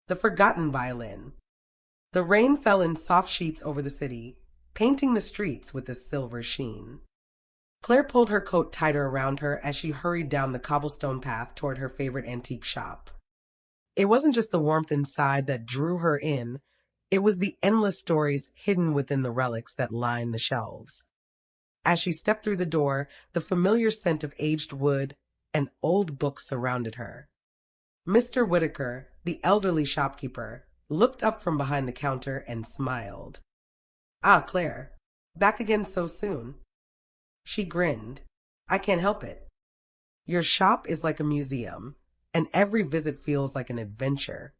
The Forgotten Violin. The rain fell in soft sheets over the city, painting the streets with a silver sheen. Claire pulled her coat tighter around her as she hurried down the cobblestone path toward her favorite antique shop. It wasn't just the warmth inside that drew her in, it was the endless stories hidden within the relics that lined the shelves. As she stepped through the door, the familiar scent of aged wood and old books surrounded her. Mr. Whitaker, the elderly shopkeeper, looked up from behind the counter and smiled. "Ah, Claire, back again so soon." She grinned. "I can't help it. Your shop is like a museum, and every visit feels like an adventure."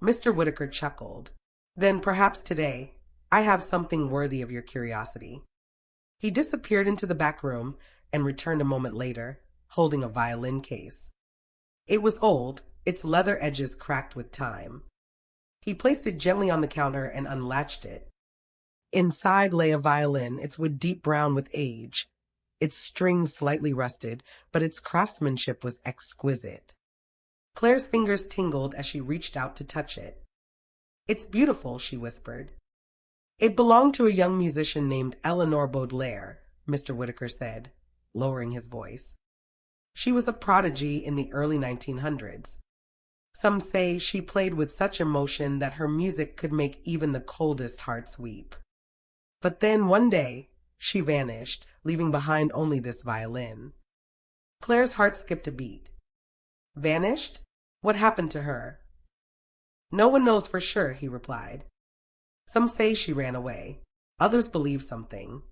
Mr. Whitaker chuckled. "Then perhaps today I have something worthy of your curiosity." He disappeared into the back room and returned a moment later, holding a violin case. It was old, its leather edges cracked with time. He placed it gently on the counter and unlatched it. Inside lay a violin, its wood deep brown with age, its strings slightly rusted, but its craftsmanship was exquisite. Claire's fingers tingled as she reached out to touch it. "It's beautiful," she whispered. "It belonged to a young musician named Eleanor Baudelaire," Mr. Whitaker said, lowering his voice. "She was a prodigy in the early 1900s. Some say she played with such emotion that her music could make even the coldest hearts weep. But then one day, she vanished, leaving behind only this violin." Claire's heart skipped a beat. "Vanished? What happened to her?" "No one knows for sure," he replied. "Some say she ran away. Others believe something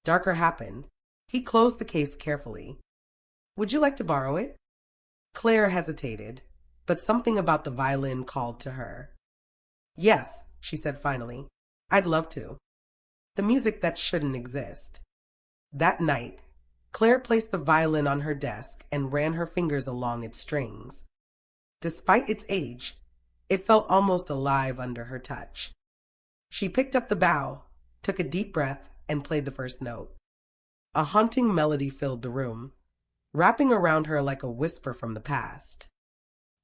darker happened." He closed the case carefully. "Would you like to borrow it?" Claire hesitated, but something about the violin called to her. "Yes," she said finally. "I'd love to. The music that shouldn't exist." That night, Claire placed the violin on her desk and ran her fingers along its strings. Despite its age, it felt almost alive under her touch. She picked up the bow, took a deep breath, and played the first note. A haunting melody filled the room, wrapping around her like a whisper from the past.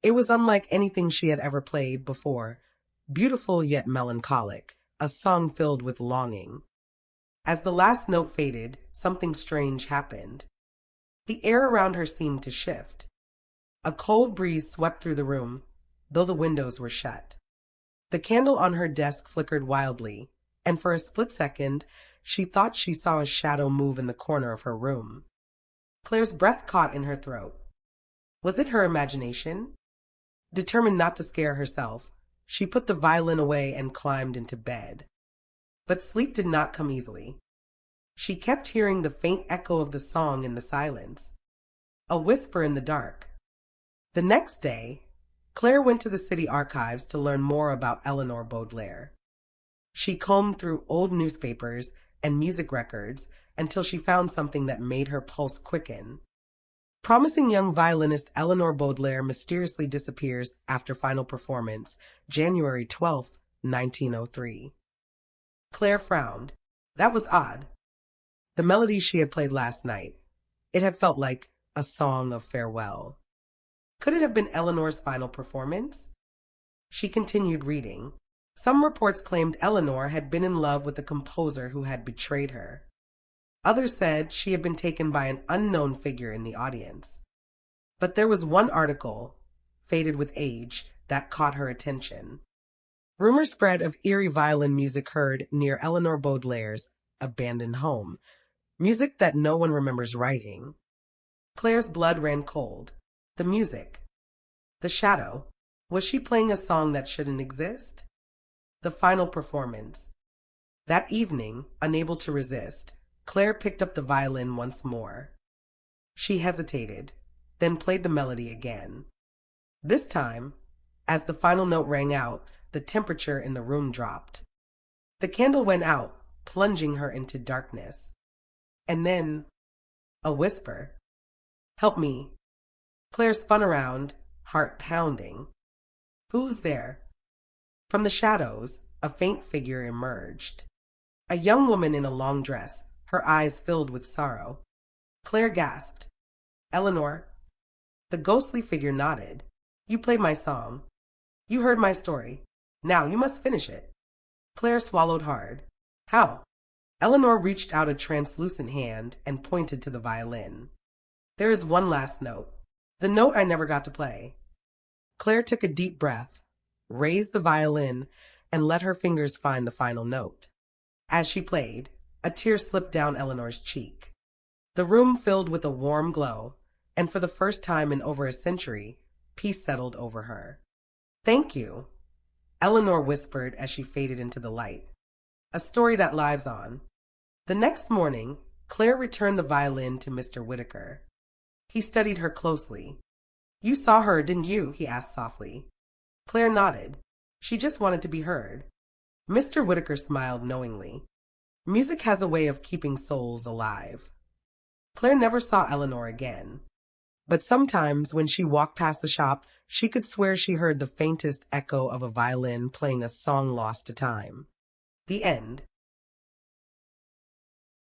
It was unlike anything she had ever played before, beautiful yet melancholic, a song filled with longing. As the last note faded, something strange happened. The air around her seemed to shift. A cold breeze swept through the room, though the windows were shut. The candle on her desk flickered wildly, and for a split second, she thought she saw a shadow move in the corner of her room. Claire's breath caught in her throat. Was it her imagination? Determined not to scare herself, she put the violin away and climbed into bed. But sleep did not come easily. She kept hearing the faint echo of the song in the silence, a whisper in the dark. The next day, Claire went to the city archives to learn more about Eleanor Baudelaire. She combed through old newspapers and music records until she found something that made her pulse quicken. Promising young violinist Eleanor Baudelaire mysteriously disappears after final performance, January 12, 1903. Claire frowned. That was odd. The melody she had played last night, it had felt like a song of farewell. Could it have been Eleanor's final performance? She continued reading. Some reports claimed Eleanor had been in love with a composer who had betrayed her. Others said she had been taken by an unknown figure in the audience. But there was one article, faded with age, that caught her attention. Rumors spread of eerie violin music heard near Eleanor Baudelaire's abandoned home, music that no one remembers writing. Claire's blood ran cold. The music. The shadow. Was she playing a song that shouldn't exist? The final performance. That evening, unable to resist, Claire picked up the violin once more. She hesitated, then played the melody again. This time, as the final note rang out, the temperature in the room dropped. The candle went out, plunging her into darkness. And then, a whisper. "Help me." Claire spun around, heart pounding. "Who's there?" From the shadows, a faint figure emerged. A young woman in a long dress, her eyes filled with sorrow. Claire gasped. "Eleanor." The ghostly figure nodded. "You played my song. You heard my story. Now you must finish it. Claire swallowed hard. How? Eleanor reached out a translucent hand and pointed to the violin. There is one last note. The note I never got to play. Claire took a deep breath, raised the violin, and let her fingers find the final note. As she played, a tear slipped down Eleanor's cheek. The room filled with a warm glow, and for the first time in over a century, peace settled over her. Thank you, Eleanor whispered as she faded into the light. A story that lives on. The next morning, Claire returned the violin to Mr. Whitaker. He studied her closely. You saw her, didn't you? He asked softly. Claire nodded. She just wanted to be heard. Mr. Whitaker smiled knowingly. Music has a way of keeping souls alive. Claire never saw Eleanor again. But sometimes when she walked past the shop, she could swear she heard the faintest echo of a violin playing a song lost to time. The end.